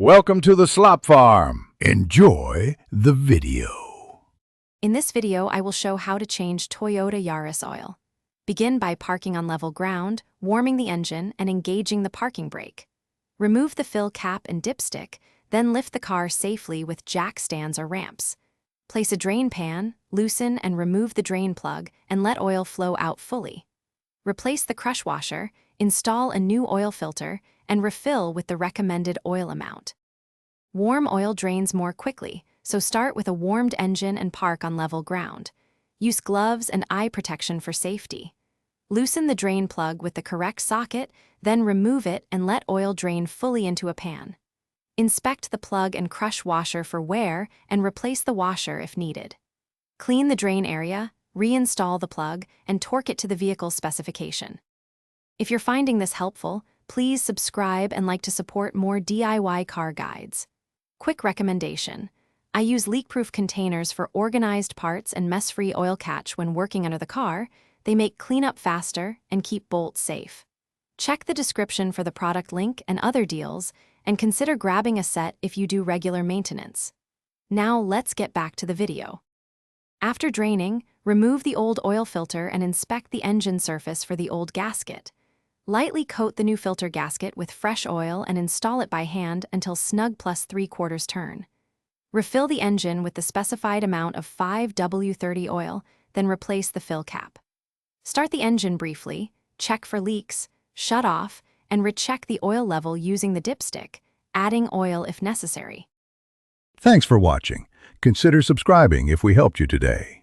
Welcome to the Slop Farm. Enjoy the video. In this video, I will show how to change Toyota Yaris oil. Begin by parking on level ground, warming the engine, and engaging the parking brake. Remove the fill cap and dipstick, then lift the car safely with jack stands or ramps. Place a drain pan, loosen and remove the drain plug, and let oil flow out fully. Replace the crush washer, install a new oil filter, and refill with the recommended oil amount. Warm oil drains more quickly, so start with a warmed engine and park on level ground. Use gloves and eye protection for safety. Loosen the drain plug with the correct socket, then remove it and let oil drain fully into a pan. Inspect the plug and crush washer for wear and replace the washer if needed. Clean the drain area, reinstall the plug, and torque it to the vehicle's specification. If you're finding this helpful, please subscribe and like to support more DIY car guides. Quick recommendation: I use leak-proof containers for organized parts and mess-free oil catch when working under the car. They make cleanup faster and keep bolts safe. Check the description for the product link and other deals, and consider grabbing a set if you do regular maintenance. Now let's get back to the video. After draining, remove the old oil filter and inspect the engine surface for the old gasket. Lightly coat the new filter gasket with fresh oil and install it by hand until snug plus 3/4 turn. Refill the engine with the specified amount of 5W30 oil, then replace the fill cap. Start the engine briefly, check for leaks, shut off, and recheck the oil level using the dipstick, adding oil if necessary. Thanks for watching. Consider subscribing if we helped you today.